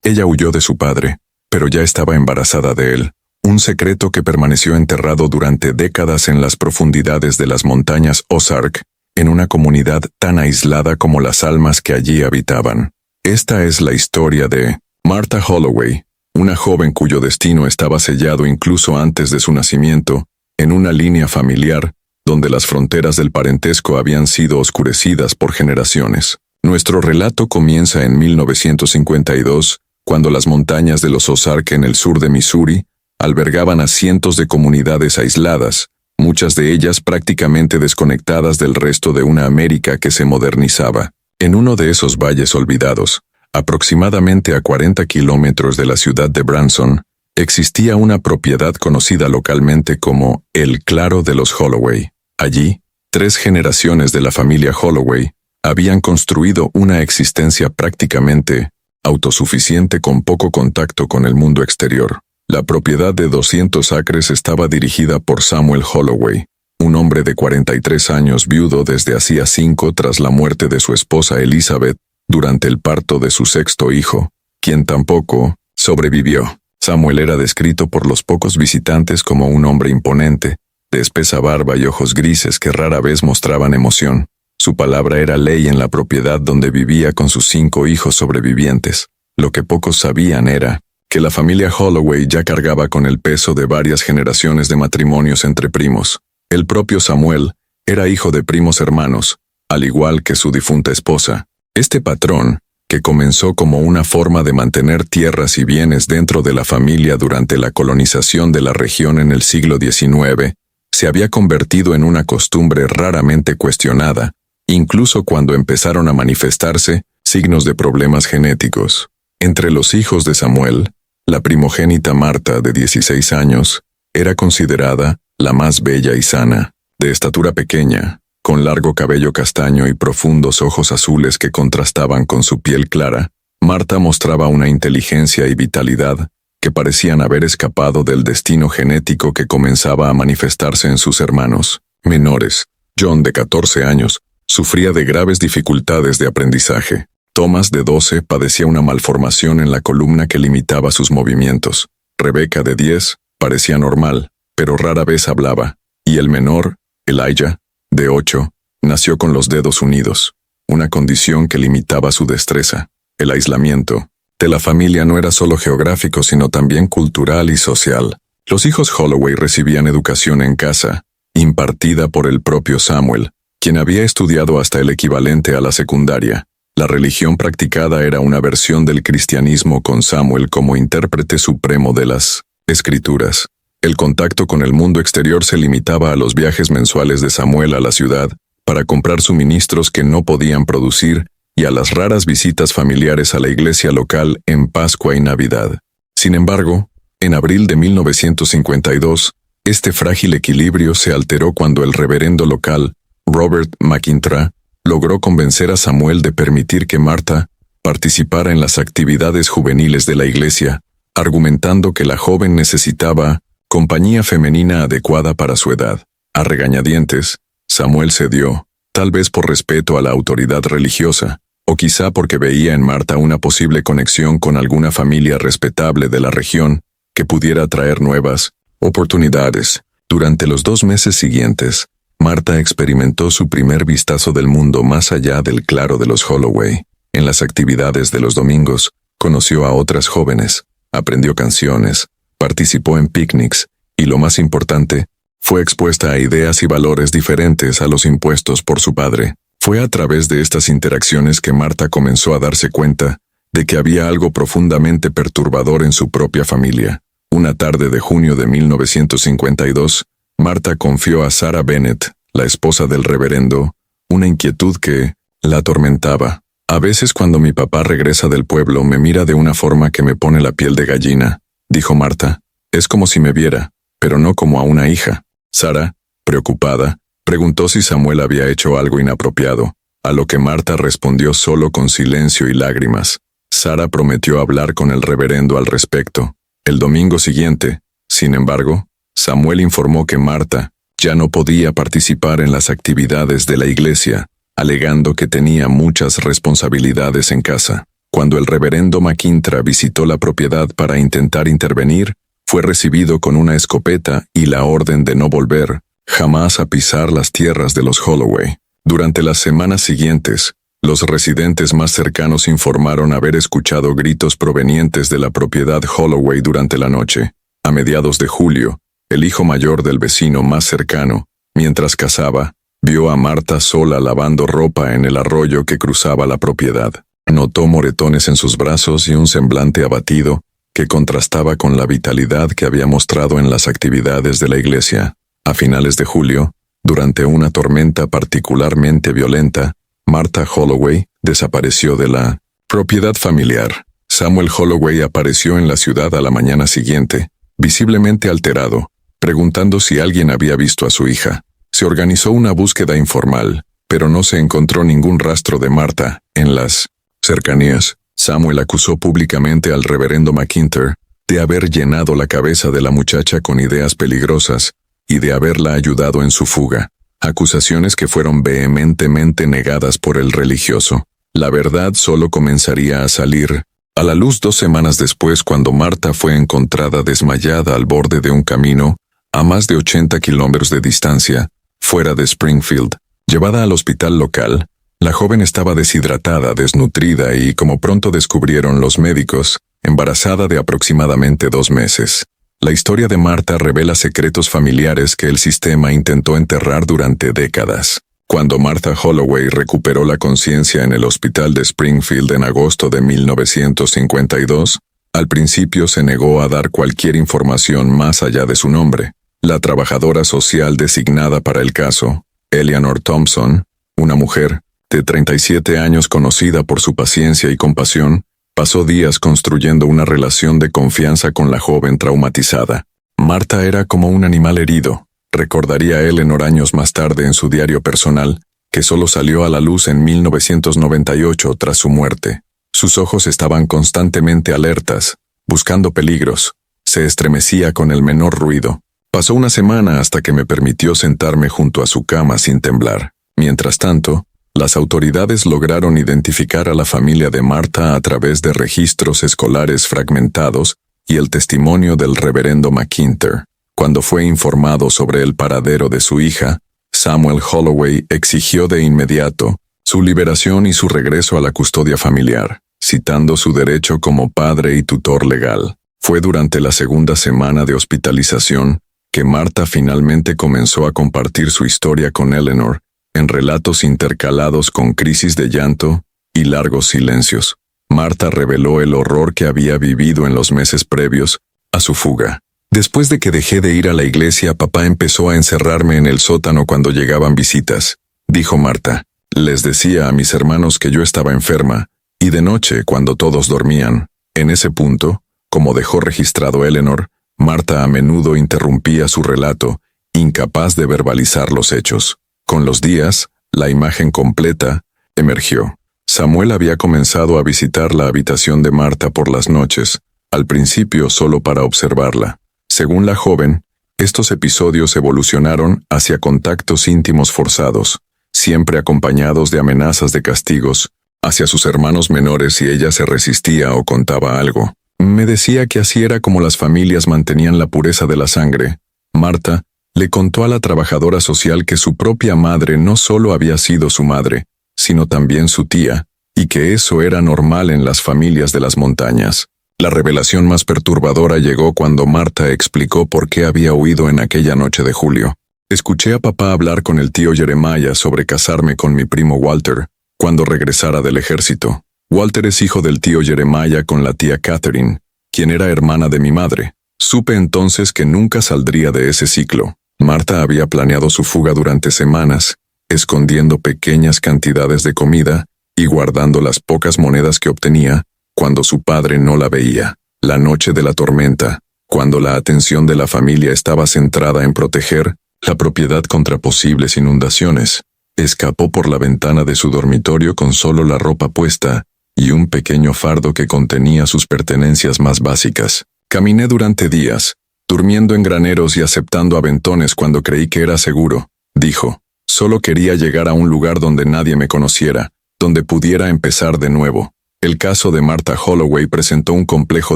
Ella huyó de su padre, pero ya estaba embarazada de él, un secreto que permaneció enterrado durante décadas en las profundidades de las montañas Ozark, en una comunidad tan aislada como las almas que allí habitaban. Esta es la historia de Martha Holloway, una joven cuyo destino estaba sellado incluso antes de su nacimiento, en una línea familiar donde las fronteras del parentesco habían sido oscurecidas por generaciones. Nuestro relato comienza en 1952, cuando las montañas de los Ozark en el sur de Missouri albergaban a cientos de comunidades aisladas, muchas de ellas prácticamente desconectadas del resto de una América que se modernizaba. En uno de esos valles olvidados, aproximadamente a 40 kilómetros de la ciudad de Branson, existía una propiedad conocida localmente como el Claro de los Holloway. Allí, 3 generaciones de la familia Holloway habían construido una existencia prácticamente autosuficiente con poco contacto con el mundo exterior. La propiedad de 200 acres estaba dirigida por Samuel Holloway, un hombre de 43 años viudo desde hacía 5 tras la muerte de su esposa Elizabeth durante el parto de su 6º hijo, quien tampoco sobrevivió. Samuel era descrito por los pocos visitantes como un hombre imponente, de espesa barba y ojos grises que rara vez mostraban emoción. Su palabra era ley en la propiedad donde vivía con sus 5 hijos sobrevivientes. Lo que pocos sabían era que la familia Holloway ya cargaba con el peso de varias generaciones de matrimonios entre primos. El propio Samuel era hijo de primos hermanos, al igual que su difunta esposa. Este patrón, que comenzó como una forma de mantener tierras y bienes dentro de la familia durante la colonización de la región en el siglo XIX, se había convertido en una costumbre raramente cuestionada, incluso cuando empezaron a manifestarse signos de problemas genéticos. Entre los hijos de Samuel, la primogénita Martha, de 16 años, era considerada la más bella y sana, de estatura pequeña, con largo cabello castaño y profundos ojos azules que contrastaban con su piel clara. Martha mostraba una inteligencia y vitalidad que parecían haber escapado del destino genético que comenzaba a manifestarse en sus hermanos menores. John, de 14 años, sufría de graves dificultades de aprendizaje. Thomas, de 12, padecía una malformación en la columna que limitaba sus movimientos. Rebecca, de 10, parecía normal, pero rara vez hablaba. Y el menor, Elijah, de 8, nació con los dedos unidos, una condición que limitaba su destreza. El aislamiento de la familia no era solo geográfico, sino también cultural y social. Los hijos Holloway recibían educación en casa, impartida por el propio Samuel, quien había estudiado hasta el equivalente a la secundaria. La religión practicada era una versión del cristianismo con Samuel como intérprete supremo de las Escrituras. El contacto con el mundo exterior se limitaba a los viajes mensuales de Samuel a la ciudad para comprar suministros que no podían producir y a las raras visitas familiares a la iglesia local en Pascua y Navidad. Sin embargo, en abril de 1952, este frágil equilibrio se alteró cuando el reverendo local, Robert McIntyre, logró convencer a Samuel de permitir que Martha participara en las actividades juveniles de la iglesia, argumentando que la joven necesitaba compañía femenina adecuada para su edad. A regañadientes, Samuel cedió, tal vez por respeto a la autoridad religiosa, o quizá porque veía en Martha una posible conexión con alguna familia respetable de la región que pudiera traer nuevas oportunidades. Durante los 2 meses siguientes, Martha experimentó su primer vistazo del mundo más allá del claro de los Holloway. En las actividades de los domingos, conoció a otras jóvenes, aprendió canciones, participó en picnics y, lo más importante, fue expuesta a ideas y valores diferentes a los impuestos por su padre. Fue a través de estas interacciones que Martha comenzó a darse cuenta de que había algo profundamente perturbador en su propia familia. Una tarde de junio de 1952, Martha confió a Sarah Bennett, la esposa del reverendo, una inquietud que la atormentaba. A veces cuando mi papá regresa del pueblo me mira de una forma que me pone la piel de gallina, dijo Martha. Es como si me viera, pero no como a una hija. Sarah, preocupada, preguntó si Samuel había hecho algo inapropiado, a lo que Martha respondió solo con silencio y lágrimas. Sarah prometió hablar con el reverendo al respecto. El domingo siguiente, sin embargo, Samuel informó que Martha ya no podía participar en las actividades de la iglesia, alegando que tenía muchas responsabilidades en casa. Cuando el reverendo McIntyre visitó la propiedad para intentar intervenir, fue recibido con una escopeta y la orden de no volver jamás a pisar las tierras de los Holloway. Durante las semanas siguientes, los residentes más cercanos informaron haber escuchado gritos provenientes de la propiedad Holloway durante la noche. A mediados de julio, el hijo mayor del vecino más cercano, mientras cazaba, vio a Marta sola lavando ropa en el arroyo que cruzaba la propiedad. Notó moretones en sus brazos y un semblante abatido que contrastaba con la vitalidad que había mostrado en las actividades de la iglesia. A finales de julio, durante una tormenta particularmente violenta, Marta Holloway desapareció de la propiedad familiar. Samuel Holloway apareció en la ciudad a la mañana siguiente, visiblemente alterado, preguntando si alguien había visto a su hija. Se organizó una búsqueda informal, pero no se encontró ningún rastro de Marta en las cercanías. Samuel acusó públicamente al reverendo McIntyre de haber llenado la cabeza de la muchacha con ideas peligrosas y de haberla ayudado en su fuga, acusaciones que fueron vehementemente negadas por el religioso. La verdad solo comenzaría a salir a la luz 2 semanas después, cuando Marta fue encontrada desmayada al borde de un camino a más de 80 kilómetros de distancia, fuera de Springfield. Llevada al hospital local, la joven estaba deshidratada, desnutrida y, como pronto descubrieron los médicos, embarazada de aproximadamente 2 meses. La historia de Marta revela secretos familiares que el sistema intentó enterrar durante décadas. Cuando Martha Holloway recuperó la conciencia en el hospital de Springfield en agosto de 1952, al principio se negó a dar cualquier información más allá de su nombre. La trabajadora social designada para el caso, Eleanor Thompson, una mujer de 37 años conocida por su paciencia y compasión, pasó días construyendo una relación de confianza con la joven traumatizada. Marta era como un animal herido, recordaría Eleanor años más tarde en su diario personal, que solo salió a la luz en 1998 tras su muerte. Sus ojos estaban constantemente alertas, buscando peligros. Se estremecía con el menor ruido. Pasó una semana hasta que me permitió sentarme junto a su cama sin temblar. Mientras tanto, las autoridades lograron identificar a la familia de Marta a través de registros escolares fragmentados y el testimonio del reverendo McIntyre. Cuando fue informado sobre el paradero de su hija, Samuel Holloway exigió de inmediato su liberación y su regreso a la custodia familiar, citando su derecho como padre y tutor legal. Fue durante la segunda semana de hospitalización que Marta finalmente comenzó a compartir su historia con Eleanor, en relatos intercalados con crisis de llanto y largos silencios. Marta reveló el horror que había vivido en los meses previos a su fuga. Después de que dejé de ir a la iglesia, papá empezó a encerrarme en el sótano cuando llegaban visitas, dijo Marta. Les decía a mis hermanos que yo estaba enferma, y de noche, cuando todos dormían. En ese punto, como dejó registrado Eleanor, Marta a menudo interrumpía su relato, incapaz de verbalizar los hechos. Con los días, la imagen completa emergió. Samuel había comenzado a visitar la habitación de Marta por las noches, al principio solo para observarla. Según la joven, estos episodios evolucionaron hacia contactos íntimos forzados, siempre acompañados de amenazas de castigos hacia sus hermanos menores si ella se resistía o contaba algo. Me decía que así era como las familias mantenían la pureza de la sangre. Marta le contó a la trabajadora social que su propia madre no solo había sido su madre, sino también su tía, y que eso era normal en las familias de las montañas. La revelación más perturbadora llegó cuando Marta explicó por qué había huido en aquella noche de julio. Escuché a papá hablar con el tío Jeremiah sobre casarme con mi primo Walter cuando regresara del ejército. Walter es hijo del tío Jeremiah con la tía Catherine, quien era hermana de mi madre. Supe entonces que nunca saldría de ese ciclo. Marta había planeado su fuga durante semanas, escondiendo pequeñas cantidades de comida y guardando las pocas monedas que obtenía cuando su padre no la veía. La noche de la tormenta, cuando la atención de la familia estaba centrada en proteger la propiedad contra posibles inundaciones, escapó por la ventana de su dormitorio con solo la ropa puesta y un pequeño fardo que contenía sus pertenencias más básicas. Caminé durante días, durmiendo en graneros y aceptando aventones cuando creí que era seguro, dijo. Solo quería llegar a un lugar donde nadie me conociera, donde pudiera empezar de nuevo. El caso de Martha Holloway presentó un complejo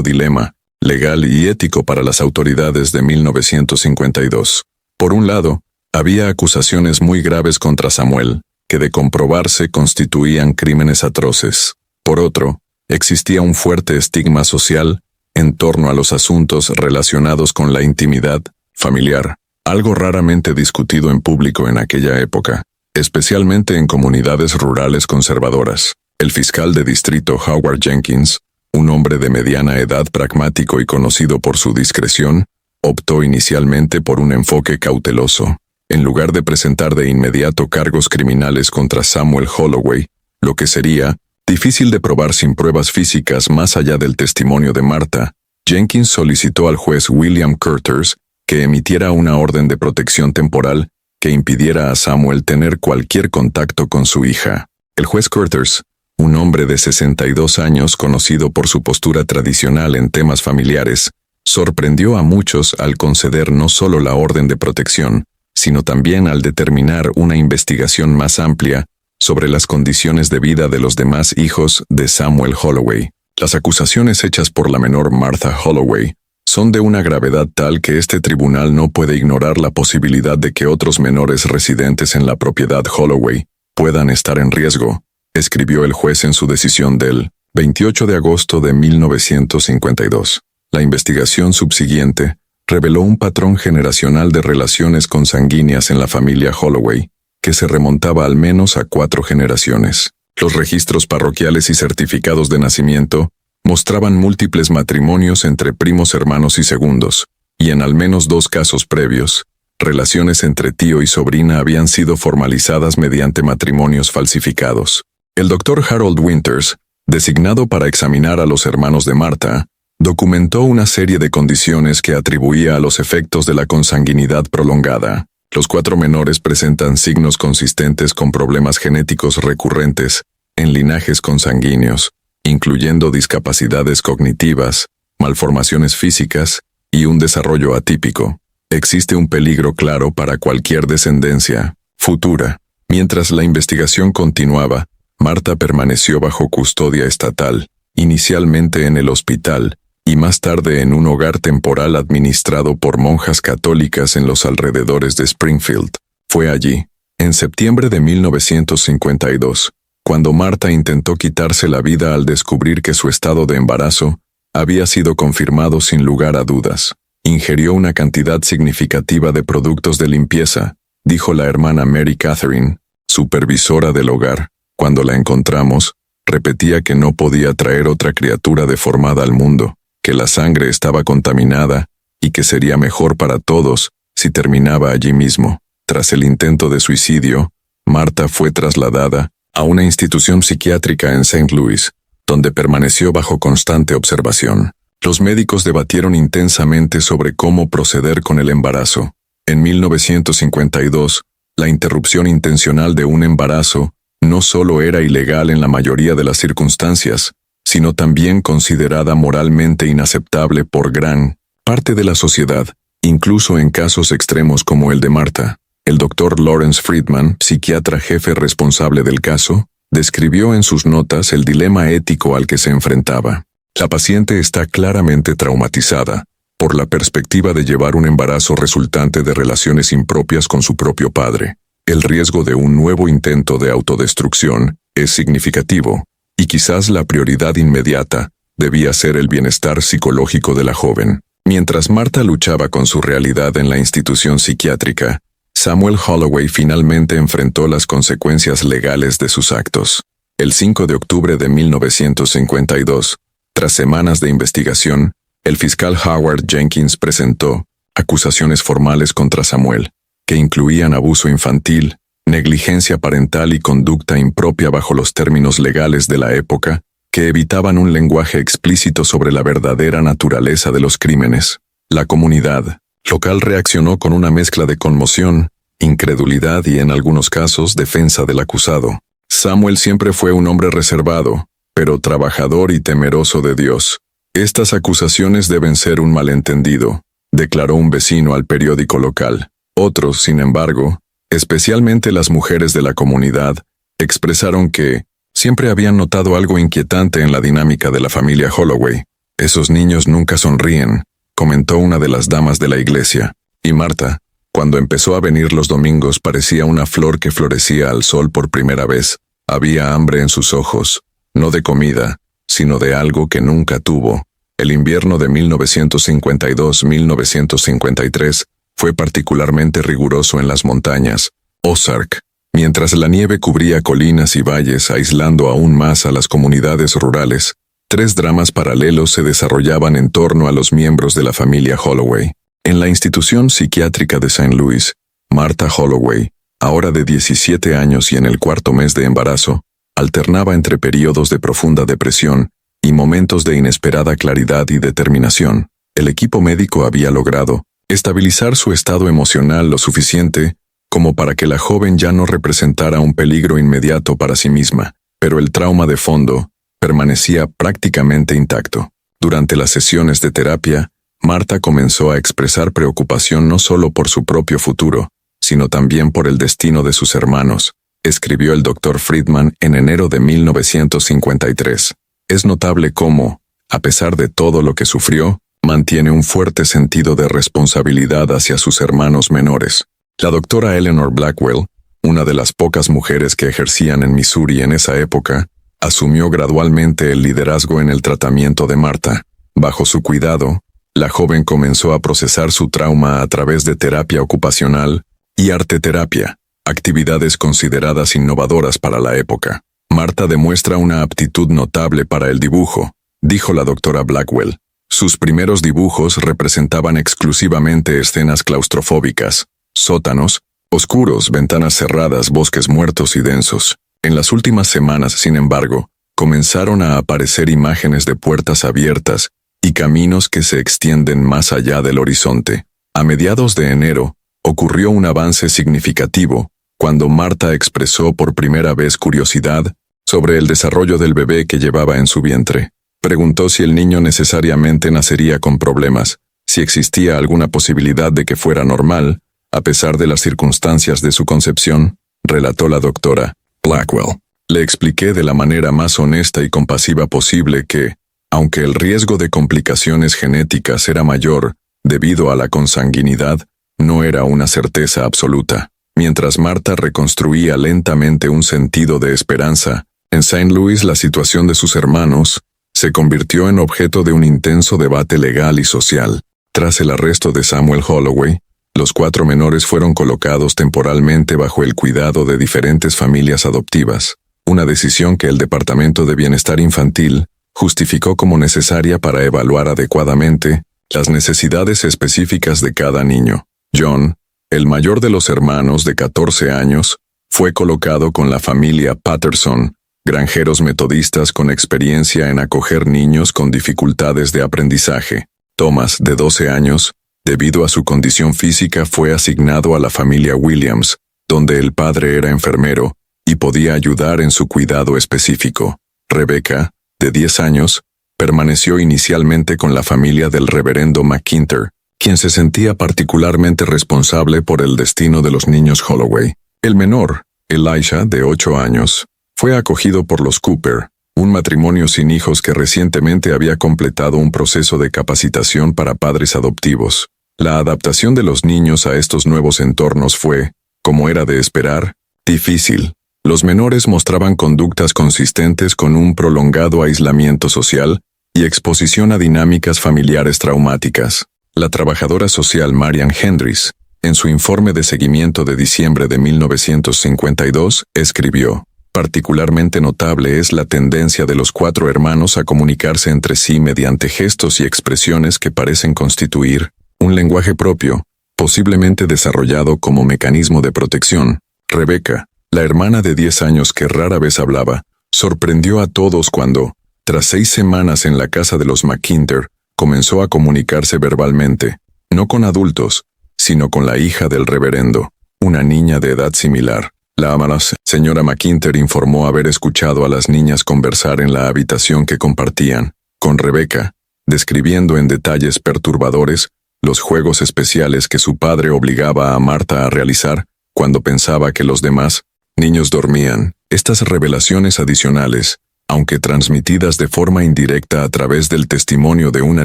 dilema, legal y ético para las autoridades de 1952. Por un lado, había acusaciones muy graves contra Samuel, que de comprobarse constituían crímenes atroces. Por otro, existía un fuerte estigma social en torno a los asuntos relacionados con la intimidad familiar, algo raramente discutido en público en aquella época, especialmente en comunidades rurales conservadoras. El fiscal de distrito Howard Jenkins, un hombre de mediana edad pragmático y conocido por su discreción, optó inicialmente por un enfoque cauteloso. En lugar de presentar de inmediato cargos criminales contra Samuel Holloway, lo que sería difícil de probar sin pruebas físicas más allá del testimonio de Martha, Jenkins solicitó al juez William Curtis que emitiera una orden de protección temporal que impidiera a Samuel tener cualquier contacto con su hija. El juez Curtis, un hombre de 62 años conocido por su postura tradicional en temas familiares, sorprendió a muchos al conceder no solo la orden de protección, sino también al determinar una investigación más amplia sobre las condiciones de vida de los demás hijos de Samuel Holloway. Las acusaciones hechas por la menor Martha Holloway son de una gravedad tal que este tribunal no puede ignorar la posibilidad de que otros menores residentes en la propiedad Holloway puedan estar en riesgo, escribió el juez en su decisión del 28 de agosto de 1952. La investigación subsiguiente reveló un patrón generacional de relaciones consanguíneas en la familia Holloway, que se remontaba al menos a 4 generaciones. Los registros parroquiales y certificados de nacimiento mostraban múltiples matrimonios entre primos hermanos y segundos, y en al menos 2 casos previos, relaciones entre tío y sobrina habían sido formalizadas mediante matrimonios falsificados. El Dr. Harold Winters, designado para examinar a los hermanos de Martha, documentó una serie de condiciones que atribuía a los efectos de la consanguinidad prolongada. Los 4 menores presentan signos consistentes con problemas genéticos recurrentes en linajes consanguíneos, incluyendo discapacidades cognitivas, malformaciones físicas y un desarrollo atípico. Existe un peligro claro para cualquier descendencia futura. Mientras la investigación continuaba, Martha permaneció bajo custodia estatal, inicialmente en el hospital, y más tarde en un hogar temporal administrado por monjas católicas en los alrededores de Springfield. Fue allí, en septiembre de 1952, cuando Martha intentó quitarse la vida al descubrir que su estado de embarazo había sido confirmado sin lugar a dudas. Ingirió una cantidad significativa de productos de limpieza, dijo la hermana Mary Catherine, supervisora del hogar. Cuando la encontramos, repetía que no podía traer otra criatura deformada al mundo, que la sangre estaba contaminada y que sería mejor para todos si terminaba allí mismo. Tras el intento de suicidio, Martha fue trasladada a una institución psiquiátrica en St. Louis, donde permaneció bajo constante observación. Los médicos debatieron intensamente sobre cómo proceder con el embarazo. En 1952, la interrupción intencional de un embarazo no solo era ilegal en la mayoría de las circunstancias, sino también considerada moralmente inaceptable por gran parte de la sociedad, incluso en casos extremos como el de Martha. El Dr. Lawrence Friedman, psiquiatra jefe responsable del caso, describió en sus notas el dilema ético al que se enfrentaba. La paciente está claramente traumatizada por la perspectiva de llevar un embarazo resultante de relaciones impropias con su propio padre. El riesgo de un nuevo intento de autodestrucción es significativo, y quizás la prioridad inmediata debía ser el bienestar psicológico de la joven. Mientras Martha luchaba con su realidad en la institución psiquiátrica, Samuel Holloway finalmente enfrentó las consecuencias legales de sus actos. El 5 de octubre de 1952, tras semanas de investigación, el fiscal Howard Jenkins presentó acusaciones formales contra Samuel, que incluían abuso infantil, negligencia parental y conducta impropia bajo los términos legales de la época, que evitaban un lenguaje explícito sobre la verdadera naturaleza de los crímenes. La comunidad local reaccionó con una mezcla de conmoción, incredulidad y en algunos casos defensa del acusado. Samuel siempre fue un hombre reservado, pero trabajador y temeroso de Dios. Estas acusaciones deben ser un malentendido, declaró un vecino al periódico local. Otros, sin embargo, especialmente las mujeres de la comunidad, expresaron que, Siempre habían notado algo inquietante en la dinámica de la familia Holloway. Esos niños nunca sonríen, comentó una de las damas de la iglesia. Y Marta, cuando empezó a venir los domingos, parecía una flor que florecía al sol por primera vez. Había hambre en sus ojos, no de comida, sino de algo que nunca tuvo. El invierno de 1952-1953 fue particularmente riguroso en las montañas, Ozark, mientras la nieve cubría colinas y valles, aislando aún más a las comunidades rurales. 3 dramas paralelos se desarrollaban en torno a los miembros de la familia Holloway. En la institución psiquiátrica de St. Louis, Martha Holloway, ahora de 17 años y en el 4º mes de embarazo, alternaba entre periodos de profunda depresión y momentos de inesperada claridad y determinación. El equipo médico había logrado estabilizar su estado emocional lo suficiente como para que la joven ya no representara un peligro inmediato para sí misma, pero el trauma de fondo permanecía prácticamente intacto. Durante las sesiones de terapia, Martha comenzó a expresar preocupación no solo por su propio futuro, sino también por el destino de sus hermanos, escribió el Dr. Friedman en enero de 1953. Es notable cómo, a pesar de todo lo que sufrió, mantiene un fuerte sentido de responsabilidad hacia sus hermanos menores. La doctora Eleanor Blackwell, una de las pocas mujeres que ejercían en Missouri en esa época, asumió gradualmente el liderazgo en el tratamiento de Martha. Bajo su cuidado, la joven comenzó a procesar su trauma a través de terapia ocupacional y arteterapia, actividades consideradas innovadoras para la época. Martha demuestra una aptitud notable para el dibujo, dijo la doctora Blackwell. Sus primeros dibujos representaban exclusivamente escenas claustrofóbicas, sótanos, oscuros, ventanas cerradas, bosques muertos y densos. En las últimas semanas, sin embargo, comenzaron a aparecer imágenes de puertas abiertas y caminos que se extienden más allá del horizonte. A mediados de enero, ocurrió un avance significativo cuando Martha expresó por primera vez curiosidad sobre el desarrollo del bebé que llevaba en su vientre. Preguntó si el niño necesariamente nacería con problemas, si existía alguna posibilidad de que fuera normal, a pesar de las circunstancias de su concepción, relató la doctora Blackwell. Le expliqué de la manera más honesta y compasiva posible que, aunque el riesgo de complicaciones genéticas era mayor debido a la consanguinidad, no era una certeza absoluta. Mientras Martha reconstruía lentamente un sentido de esperanza, en St. Louis la situación de sus hermanos se convirtió en objeto de un intenso debate legal y social. Tras el arresto de Samuel Holloway, los 4 menores fueron colocados temporalmente bajo el cuidado de diferentes familias adoptivas, una decisión que el Departamento de Bienestar Infantil justificó como necesaria para evaluar adecuadamente las necesidades específicas de cada niño. John, el mayor de los hermanos de 14 años, fue colocado con la familia Patterson, granjeros metodistas con experiencia en acoger niños con dificultades de aprendizaje. Thomas, de 12 años, debido a su condición física, fue asignado a la familia Williams, donde el padre era enfermero y podía ayudar en su cuidado específico. Rebecca, de 10 años, permaneció inicialmente con la familia del reverendo McIntyre, quien se sentía particularmente responsable por el destino de los niños Holloway. El menor, Elisha, de 8 años, fue acogido por los Cooper, un matrimonio sin hijos que recientemente había completado un proceso de capacitación para padres adoptivos. La adaptación de los niños a estos nuevos entornos fue, como era de esperar, difícil. Los menores mostraban conductas consistentes con un prolongado aislamiento social y exposición a dinámicas familiares traumáticas. La trabajadora social Marian Hendricks, en su informe de seguimiento de diciembre de 1952, escribió: particularmente notable es la tendencia de los 4 hermanos a comunicarse entre sí mediante gestos y expresiones que parecen constituir un lenguaje propio, posiblemente desarrollado como mecanismo de protección. Rebecca, la hermana de 10 años que rara vez hablaba, sorprendió a todos cuando, tras 6 semanas en la casa de los McIntyre, comenzó a comunicarse verbalmente, no con adultos, sino con la hija del reverendo, una niña de edad similar. La amada señora McIntyre informó haber escuchado a las niñas conversar en la habitación que compartían con Rebecca, describiendo en detalles perturbadores los juegos especiales que su padre obligaba a Martha a realizar cuando pensaba que los demás niños dormían. Estas revelaciones adicionales, aunque transmitidas de forma indirecta a través del testimonio de una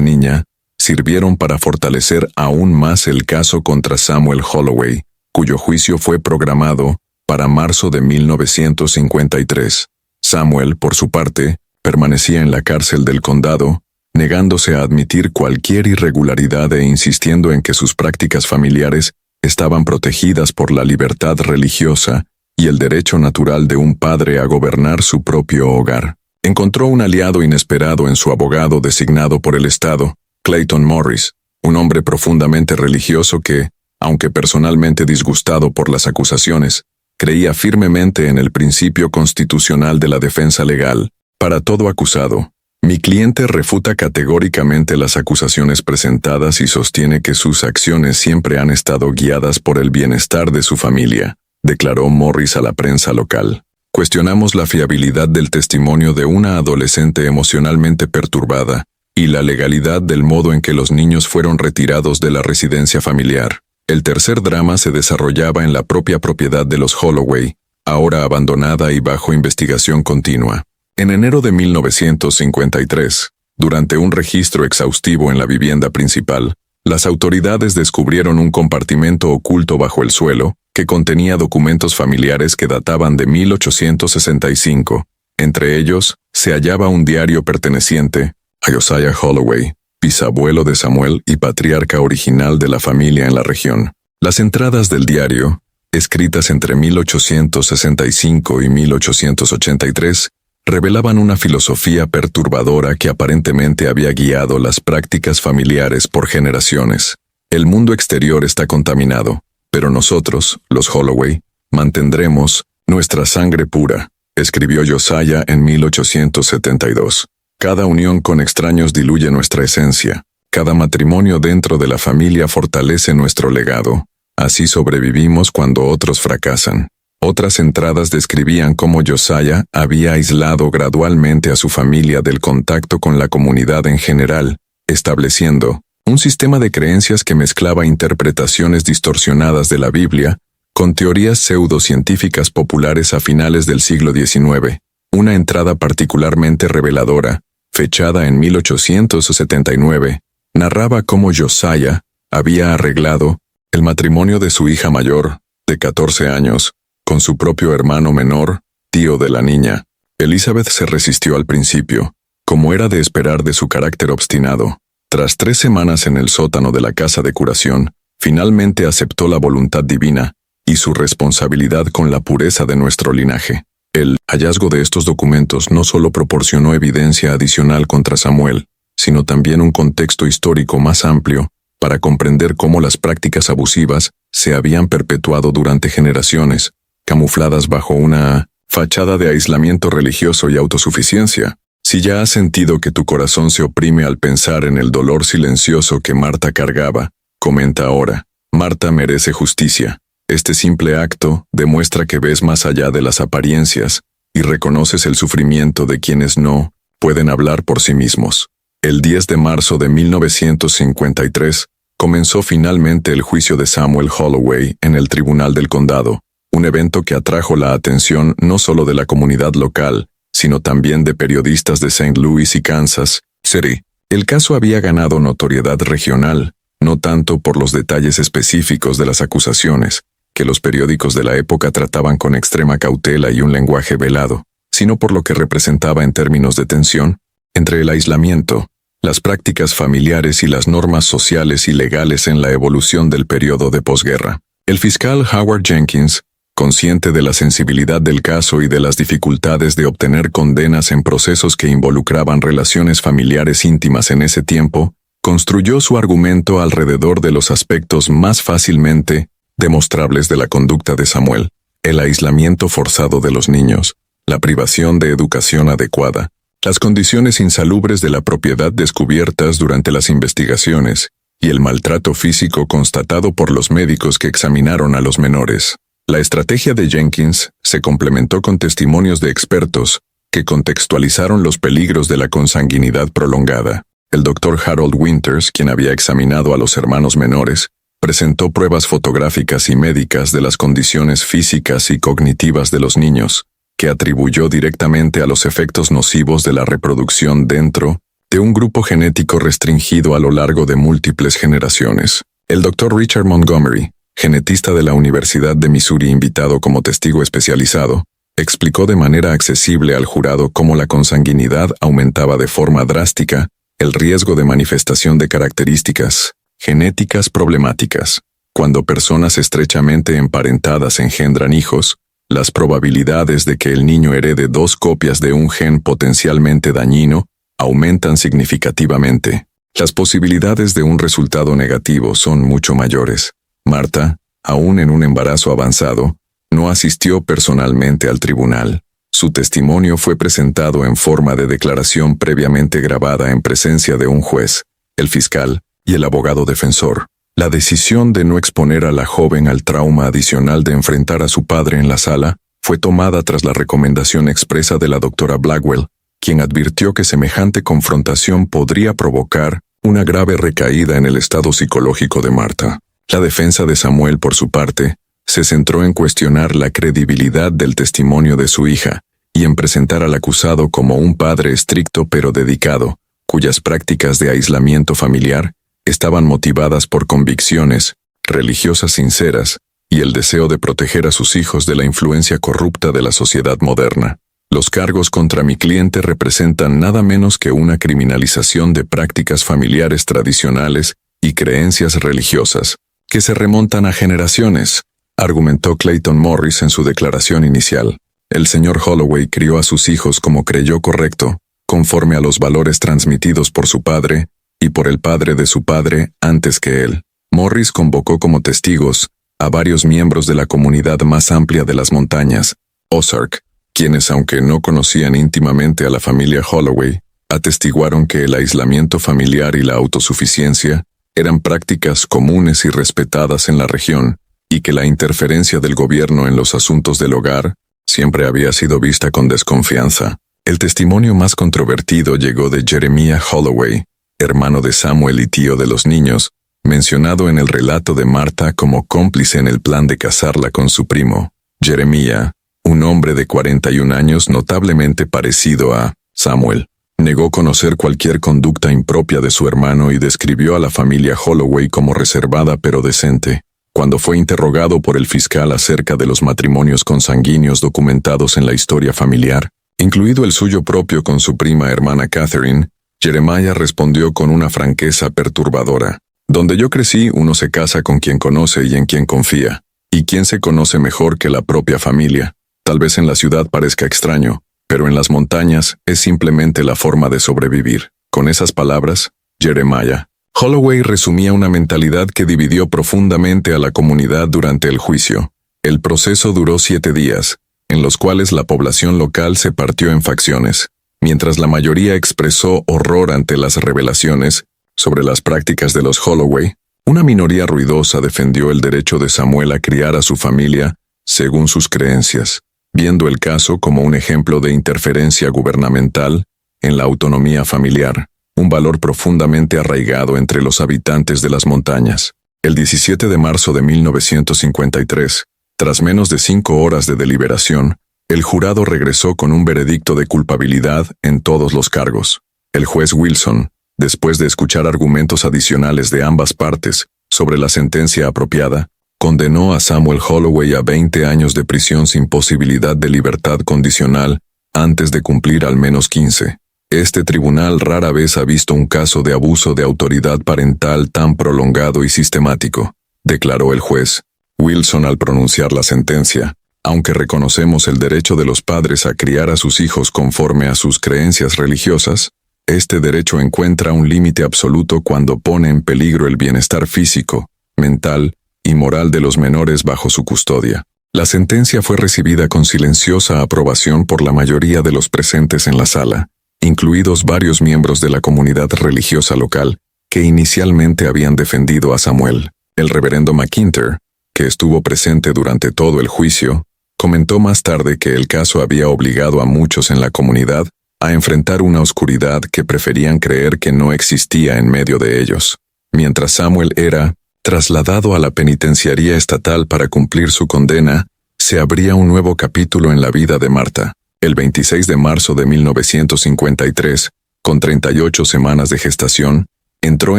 niña, sirvieron para fortalecer aún más el caso contra Samuel Holloway, cuyo juicio fue programado para marzo de 1953. Samuel, por su parte, permanecía en la cárcel del condado, negándose a admitir cualquier irregularidad e insistiendo en que sus prácticas familiares estaban protegidas por la libertad religiosa y el derecho natural de un padre a gobernar su propio hogar. Encontró un aliado inesperado en su abogado designado por el Estado, Clayton Morris, un hombre profundamente religioso que, aunque personalmente disgustado por las acusaciones, creía firmemente en el principio constitucional de la defensa legal. Para todo acusado, mi cliente refuta categóricamente las acusaciones presentadas y sostiene que sus acciones siempre han estado guiadas por el bienestar de su familia, declaró Morris a la prensa local. Cuestionamos la fiabilidad del testimonio de una adolescente emocionalmente perturbada y la legalidad del modo en que los niños fueron retirados de la residencia familiar. El tercer drama se desarrollaba en la propia propiedad de los Holloway, ahora abandonada y bajo investigación continua. En enero de 1953, durante un registro exhaustivo en la vivienda principal, las autoridades descubrieron un compartimento oculto bajo el suelo que contenía documentos familiares que databan de 1865. Entre ellos, se hallaba un diario perteneciente a Josiah Holloway, bisabuelo de Samuel y patriarca original de la familia en la región. Las entradas del diario, escritas entre 1865 y 1883, revelaban una filosofía perturbadora que aparentemente había guiado las prácticas familiares por generaciones. El mundo exterior está contaminado, pero nosotros, los Holloway, mantendremos nuestra sangre pura, escribió Josiah en 1872. Cada unión con extraños diluye nuestra esencia. Cada matrimonio dentro de la familia fortalece nuestro legado. Así sobrevivimos cuando otros fracasan. Otras entradas describían cómo Josiah había aislado gradualmente a su familia del contacto con la comunidad en general, estableciendo un sistema de creencias que mezclaba interpretaciones distorsionadas de la Biblia con teorías pseudocientíficas populares a finales del siglo XIX. Una entrada particularmente reveladora, fechada en 1879, narraba cómo Josiah había arreglado el matrimonio de su hija mayor, de 14 años, con su propio hermano menor, tío de la niña. Elizabeth se resistió al principio, como era de esperar de su carácter obstinado. Tras 3 semanas en el sótano de la casa de curación, finalmente aceptó la voluntad divina y su responsabilidad con la pureza de nuestro linaje. El hallazgo de estos documentos no solo proporcionó evidencia adicional contra Samuel, sino también un contexto histórico más amplio para comprender cómo las prácticas abusivas se habían perpetuado durante generaciones, camufladas bajo una fachada de aislamiento religioso y autosuficiencia. Si ya has sentido que tu corazón se oprime al pensar en el dolor silencioso que Marta cargaba, comenta ahora, Marta merece justicia. Este simple acto demuestra que ves más allá de las apariencias y reconoces el sufrimiento de quienes no pueden hablar por sí mismos. El 10 de marzo de 1953 comenzó finalmente el juicio de Samuel Holloway en el Tribunal del Condado, un evento que atrajo la atención no solo de la comunidad local, sino también de periodistas de St. Louis y Kansas City. El caso había ganado notoriedad regional, no tanto por los detalles específicos de las acusaciones, que los periódicos de la época trataban con extrema cautela y un lenguaje velado, sino por lo que representaba en términos de tensión entre el aislamiento, las prácticas familiares y las normas sociales y legales en la evolución del periodo de posguerra. El fiscal Howard Jenkins, consciente de la sensibilidad del caso y de las dificultades de obtener condenas en procesos que involucraban relaciones familiares íntimas en ese tiempo, construyó su argumento alrededor de los aspectos más fácilmente demostrables de la conducta de Samuel: el aislamiento forzado de los niños, la privación de educación adecuada, las condiciones insalubres de la propiedad descubiertas durante las investigaciones y el maltrato físico constatado por los médicos que examinaron a los menores. La estrategia de Jenkins se complementó con testimonios de expertos que contextualizaron los peligros de la consanguinidad prolongada. El Dr. Harold Winters, quien había examinado a los hermanos menores, presentó pruebas fotográficas y médicas de las condiciones físicas y cognitivas de los niños, que atribuyó directamente a los efectos nocivos de la reproducción dentro de un grupo genético restringido a lo largo de múltiples generaciones. El Dr. Richard Montgomery, genetista de la Universidad de Missouri invitado como testigo especializado, explicó de manera accesible al jurado cómo la consanguinidad aumentaba de forma drástica el riesgo de manifestación de características genéticas problemáticas. Cuando personas estrechamente emparentadas engendran hijos, las probabilidades de que el niño herede 2 copias de un gen potencialmente dañino aumentan significativamente. Las posibilidades de un resultado negativo son mucho mayores. Marta, aún en un embarazo avanzado, no asistió personalmente al tribunal. Su testimonio fue presentado en forma de declaración previamente grabada en presencia de un juez, el fiscal y el abogado defensor. La decisión de no exponer a la joven al trauma adicional de enfrentar a su padre en la sala fue tomada tras la recomendación expresa de la doctora Blackwell, quien advirtió que semejante confrontación podría provocar una grave recaída en el estado psicológico de Marta. La defensa de Samuel, por su parte, se centró en cuestionar la credibilidad del testimonio de su hija y en presentar al acusado como un padre estricto pero dedicado, cuyas prácticas de aislamiento familiar estaban motivadas por convicciones religiosas sinceras y el deseo de proteger a sus hijos de la influencia corrupta de la sociedad moderna. Los cargos contra mi cliente representan nada menos que una criminalización de prácticas familiares tradicionales y creencias religiosas, que se remontan a generaciones, argumentó Clayton Morris en su declaración inicial. El señor Holloway crió a sus hijos como creyó correcto, conforme a los valores transmitidos por su padre y por el padre de su padre antes que él. Morris convocó como testigos a varios miembros de la comunidad más amplia de las montañas, Ozark, quienes, aunque no conocían íntimamente a la familia Holloway, atestiguaron que el aislamiento familiar y la autosuficiencia eran prácticas comunes y respetadas en la región, y que la interferencia del gobierno en los asuntos del hogar siempre había sido vista con desconfianza. El testimonio más controvertido llegó de Jeremiah Holloway, hermano de Samuel y tío de los niños, mencionado en el relato de Marta como cómplice en el plan de casarla con su primo. Jeremiah, un hombre de 41 años notablemente parecido a Samuel, negó conocer cualquier conducta impropia de su hermano y describió a la familia Holloway como reservada pero decente. Cuando fue interrogado por el fiscal acerca de los matrimonios consanguíneos documentados en la historia familiar, incluido el suyo propio con su prima hermana Catherine, Jeremiah respondió con una franqueza perturbadora. Donde yo crecí, uno se casa con quien conoce y en quien confía. ¿Y quién se conoce mejor que la propia familia? Tal vez en la ciudad parezca extraño, pero en las montañas es simplemente la forma de sobrevivir. Con esas palabras, Jeremiah Holloway resumía una mentalidad que dividió profundamente a la comunidad durante el juicio. El proceso duró 7 días, en los cuales la población local se partió en facciones. Mientras la mayoría expresó horror ante las revelaciones sobre las prácticas de los Holloway, una minoría ruidosa defendió el derecho de Samuel a criar a su familia según sus creencias, viendo el caso como un ejemplo de interferencia gubernamental en la autonomía familiar, un valor profundamente arraigado entre los habitantes de las montañas. El 17 de marzo de 1953, tras menos de 5 horas de deliberación, el jurado regresó con un veredicto de culpabilidad en todos los cargos. El juez Wilson, después de escuchar argumentos adicionales de ambas partes sobre la sentencia apropiada, condenó a Samuel Holloway a 20 años de prisión sin posibilidad de libertad condicional antes de cumplir al menos 15. Este tribunal rara vez ha visto un caso de abuso de autoridad parental tan prolongado y sistemático, declaró el juez Wilson al pronunciar la sentencia. Aunque reconocemos el derecho de los padres a criar a sus hijos conforme a sus creencias religiosas, este derecho encuentra un límite absoluto cuando pone en peligro el bienestar físico, mental y moral de los menores bajo su custodia. La sentencia fue recibida con silenciosa aprobación por la mayoría de los presentes en la sala, incluidos varios miembros de la comunidad religiosa local que inicialmente habían defendido a Samuel. El reverendo McIntyre, que estuvo presente durante todo el juicio, comentó más tarde que el caso había obligado a muchos en la comunidad a enfrentar una oscuridad que preferían creer que no existía en medio de ellos. Mientras Samuel era trasladado a la penitenciaría estatal para cumplir su condena, Se abría un nuevo capítulo en la vida de Marta. El 26 de marzo de 1953, con 38 semanas de gestación, entró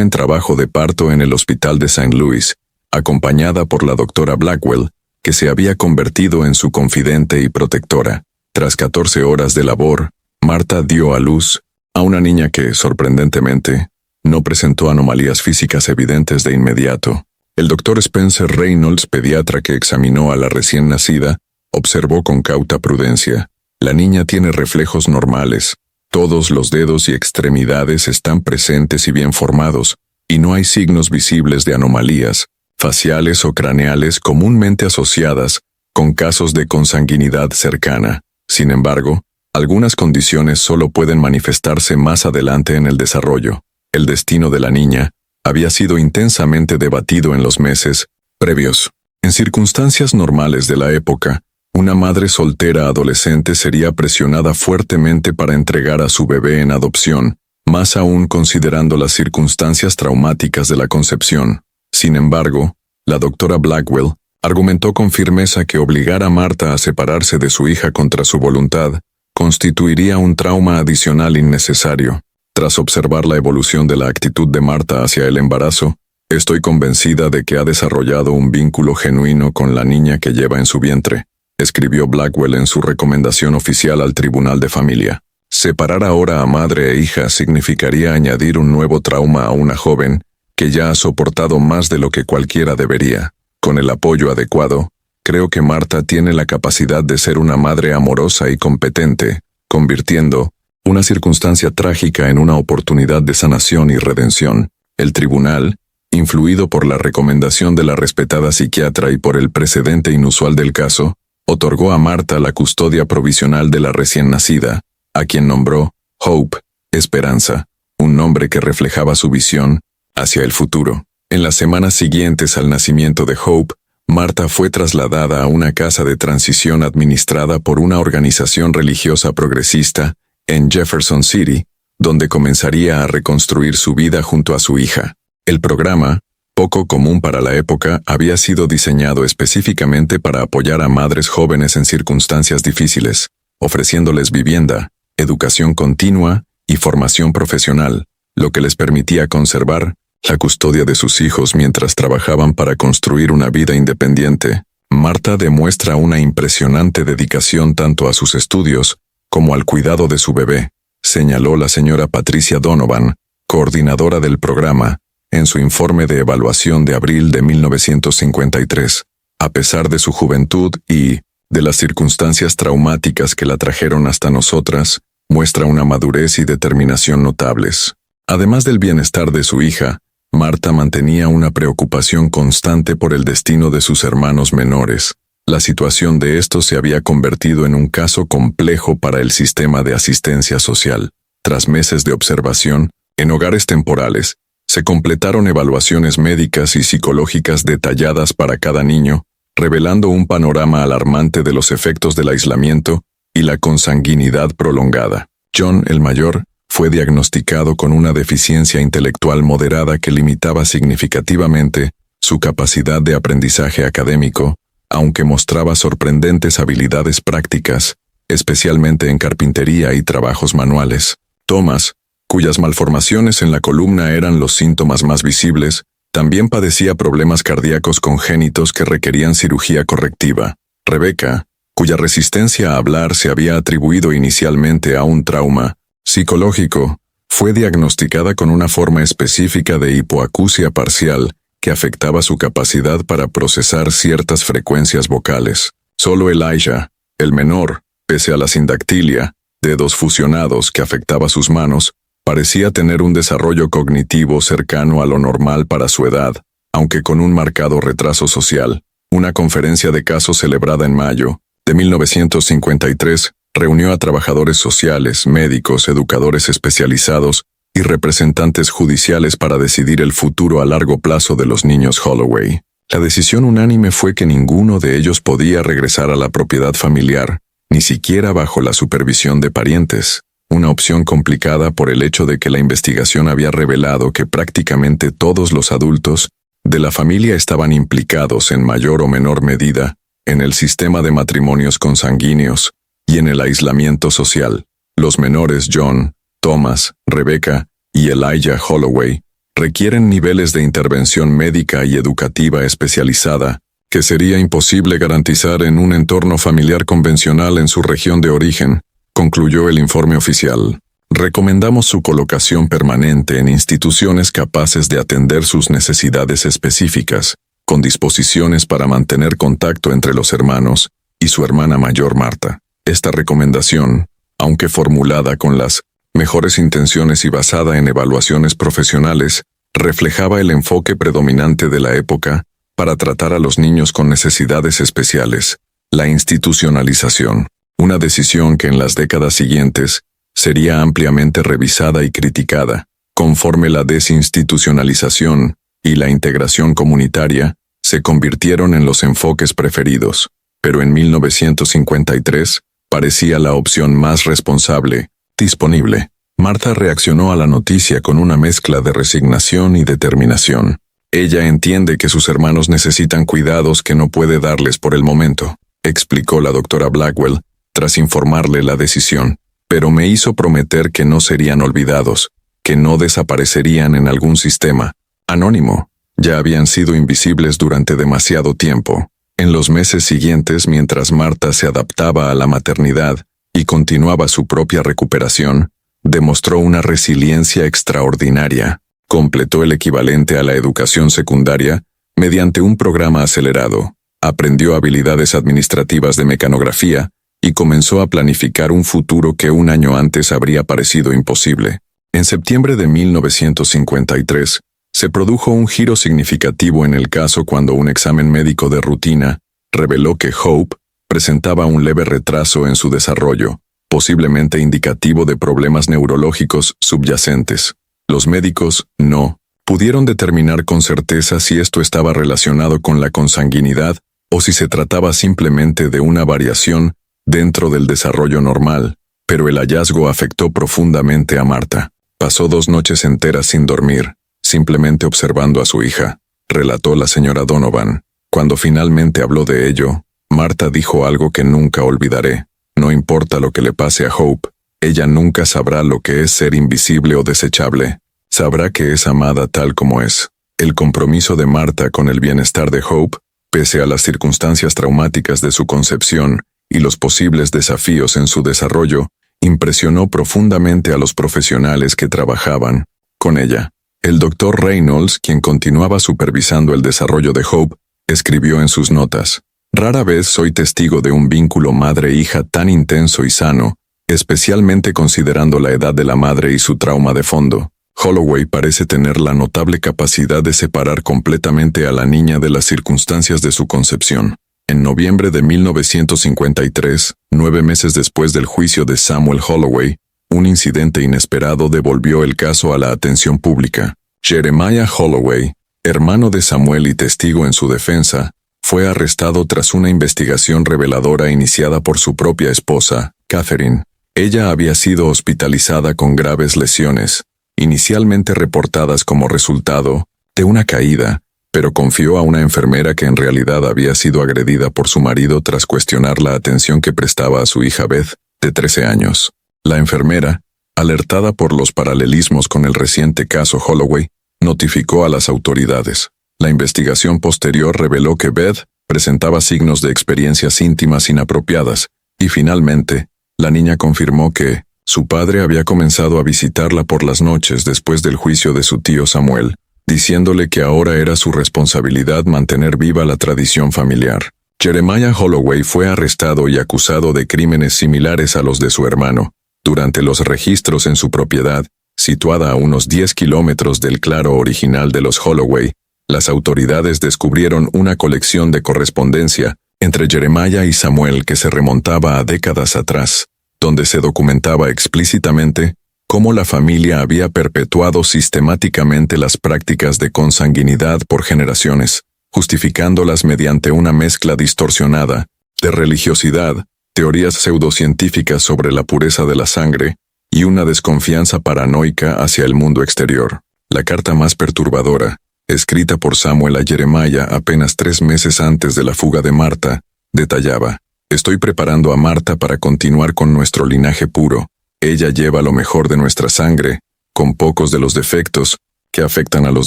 en trabajo de parto en el hospital de St. Louis, acompañada por la doctora Blackwell, que se había convertido en su confidente y protectora. Tras 14 horas de labor, Marta dio a luz a una niña que, sorprendentemente, no presentó anomalías físicas evidentes de inmediato. El doctor Spencer Reynolds, pediatra que examinó a la recién nacida, observó con cauta prudencia: la niña tiene reflejos normales, todos los dedos y extremidades están presentes y bien formados, y no hay signos visibles de anomalías faciales o craneales comúnmente asociadas con casos de consanguinidad cercana. Sin embargo, algunas condiciones solo pueden manifestarse más adelante en el desarrollo. El destino de la niña había sido intensamente debatido en los meses previos. En circunstancias normales de la época, una madre soltera adolescente sería presionada fuertemente para entregar a su bebé en adopción, más aún considerando las circunstancias traumáticas de la concepción. Sin embargo, la doctora Blackwell argumentó con firmeza que obligar a Marta a separarse de su hija contra su voluntad constituiría un trauma adicional innecesario. Tras observar la evolución de la actitud de Marta hacia el embarazo, estoy convencida de que ha desarrollado un vínculo genuino con la niña que lleva en su vientre, escribió Blackwell en su recomendación oficial al Tribunal de Familia. Separar ahora a madre e hija significaría añadir un nuevo trauma a una joven que ya ha soportado más de lo que cualquiera debería. Con el apoyo adecuado, creo que Marta tiene la capacidad de ser una madre amorosa y competente, convirtiendo una circunstancia trágica en una oportunidad de sanación y redención. El tribunal, influido por la recomendación de la respetada psiquiatra y por el precedente inusual del caso, otorgó a Marta la custodia provisional de la recién nacida, a quien nombró Hope, Esperanza, un nombre que reflejaba su visión hacia el futuro. En las semanas siguientes al nacimiento de Hope, Marta fue trasladada a una casa de transición administrada por una organización religiosa progresista en Jefferson City, donde comenzaría a reconstruir su vida junto a su hija. El programa, poco común para la época, había sido diseñado específicamente para apoyar a madres jóvenes en circunstancias difíciles, ofreciéndoles vivienda, educación continua y formación profesional, lo que les permitía conservar la custodia de sus hijos mientras trabajaban para construir una vida independiente. Marta demuestra una impresionante dedicación tanto a sus estudios como al cuidado de su bebé, señaló la señora Patricia Donovan, coordinadora del programa, en su informe de evaluación de abril de 1953. A pesar de su juventud y de las circunstancias traumáticas que la trajeron hasta nosotras, muestra una madurez y determinación notables. Además del bienestar de su hija, Marta mantenía una preocupación constante por el destino de sus hermanos menores. La situación de estos se había convertido en un caso complejo para el sistema de asistencia social. Tras meses de observación, en hogares temporales, se completaron evaluaciones médicas y psicológicas detalladas para cada niño, revelando un panorama alarmante de los efectos del aislamiento y la consanguinidad prolongada. John, el mayor, fue diagnosticado con una deficiencia intelectual moderada que limitaba significativamente su capacidad de aprendizaje académico, aunque mostraba sorprendentes habilidades prácticas, especialmente en carpintería y trabajos manuales. Thomas, cuyas malformaciones en la columna eran los síntomas más visibles, también padecía problemas cardíacos congénitos que requerían cirugía correctiva. Rebecca, cuya resistencia a hablar se había atribuido inicialmente a un trauma psicológico, fue diagnosticada con una forma específica de hipoacusia parcial que afectaba su capacidad para procesar ciertas frecuencias vocales. Solo Elijah, el menor, pese a la sindactilia, dedos fusionados que afectaba sus manos, parecía tener un desarrollo cognitivo cercano a lo normal para su edad, aunque con un marcado retraso social. Una conferencia de casos celebrada en mayo de 1953 reunió a trabajadores sociales, médicos, educadores especializados y representantes judiciales para decidir el futuro a largo plazo de los niños Holloway. La decisión unánime fue que ninguno de ellos podía regresar a la propiedad familiar, ni siquiera bajo la supervisión de parientes, una opción complicada por el hecho de que la investigación había revelado que prácticamente todos los adultos de la familia estaban implicados en mayor o menor medida en el sistema de matrimonios consanguíneos y en el aislamiento social. Los menores John, Thomas, Rebecca y Elijah Holloway requieren niveles de intervención médica y educativa especializada que sería imposible garantizar en un entorno familiar convencional en su región de origen, concluyó el informe oficial. Recomendamos su colocación permanente en instituciones capaces de atender sus necesidades específicas, con disposiciones para mantener contacto entre los hermanos y su hermana mayor Marta. Esta recomendación, aunque formulada con las mejores intenciones y basada en evaluaciones profesionales, reflejaba el enfoque predominante de la época para tratar a los niños con necesidades especiales, la institucionalización, una decisión que en las décadas siguientes sería ampliamente revisada y criticada, conforme la desinstitucionalización y la integración comunitaria se convirtieron en los enfoques preferidos, pero en 1953 parecía la opción más responsable, disponible. Marta reaccionó a la noticia con una mezcla de resignación y determinación. Ella entiende que sus hermanos necesitan cuidados que no puede darles por el momento, explicó la doctora Blackwell, tras informarle la decisión, pero me hizo prometer que no serían olvidados, que no desaparecerían en algún sistema anónimo. Ya habían sido invisibles durante demasiado tiempo. En los meses siguientes, mientras Marta se adaptaba a la maternidad y continuaba su propia recuperación, demostró una resiliencia extraordinaria. Completó el equivalente a la educación secundaria mediante un programa acelerado, aprendió habilidades administrativas de mecanografía y comenzó a planificar un futuro que un año antes habría parecido imposible. En septiembre de 1953, se produjo un giro significativo en el caso cuando un examen médico de rutina reveló que Hope presentaba un leve retraso en su desarrollo, posiblemente indicativo de problemas neurológicos subyacentes. Los médicos no pudieron determinar con certeza si esto estaba relacionado con la consanguinidad o si se trataba simplemente de una variación dentro del desarrollo normal, pero el hallazgo afectó profundamente a Marta. Pasó 2 noches enteras sin dormir, simplemente observando a su hija, relató la señora Donovan. Cuando finalmente habló de ello, Marta dijo algo que nunca olvidaré. No importa lo que le pase a Hope, ella nunca sabrá lo que es ser invisible o desechable. Sabrá que es amada tal como es. El compromiso de Marta con el bienestar de Hope, pese a las circunstancias traumáticas de su concepción y los posibles desafíos en su desarrollo, impresionó profundamente a los profesionales que trabajaban con ella. El Dr. Reynolds, quien continuaba supervisando el desarrollo de Hope, escribió en sus notas: «Rara vez soy testigo de un vínculo madre-hija tan intenso y sano, especialmente considerando la edad de la madre y su trauma de fondo. Holloway parece tener la notable capacidad de separar completamente a la niña de las circunstancias de su concepción». En noviembre de 1953, 9 meses después del juicio de Samuel Holloway, un incidente inesperado devolvió el caso a la atención pública. Jeremiah Holloway, hermano de Samuel y testigo en su defensa, fue arrestado tras una investigación reveladora iniciada por su propia esposa, Catherine. Ella había sido hospitalizada con graves lesiones, inicialmente reportadas como resultado de una caída, pero confió a una enfermera que en realidad había sido agredida por su marido tras cuestionar la atención que prestaba a su hija Beth, de 13 años. La enfermera, alertada por los paralelismos con el reciente caso Holloway, notificó a las autoridades. La investigación posterior reveló que Beth presentaba signos de experiencias íntimas inapropiadas, y finalmente, la niña confirmó que su padre había comenzado a visitarla por las noches después del juicio de su tío Samuel, diciéndole que ahora era su responsabilidad mantener viva la tradición familiar. Jeremiah Holloway fue arrestado y acusado de crímenes similares a los de su hermano. Durante los registros en su propiedad, situada a unos 10 kilómetros del claro original de los Holloway, las autoridades descubrieron una colección de correspondencia entre Jeremiah y Samuel que se remontaba a décadas atrás, donde se documentaba explícitamente cómo la familia había perpetuado sistemáticamente las prácticas de consanguinidad por generaciones, justificándolas mediante una mezcla distorsionada de religiosidad, teorías pseudocientíficas sobre la pureza de la sangre y una desconfianza paranoica hacia el mundo exterior. La carta más perturbadora, escrita por Samuel a Jeremiah apenas 3 meses antes de la fuga de Marta, Detallaba. Estoy preparando a Marta para continuar con nuestro linaje puro. Ella lleva lo mejor de nuestra sangre, con pocos de los defectos que afectan a los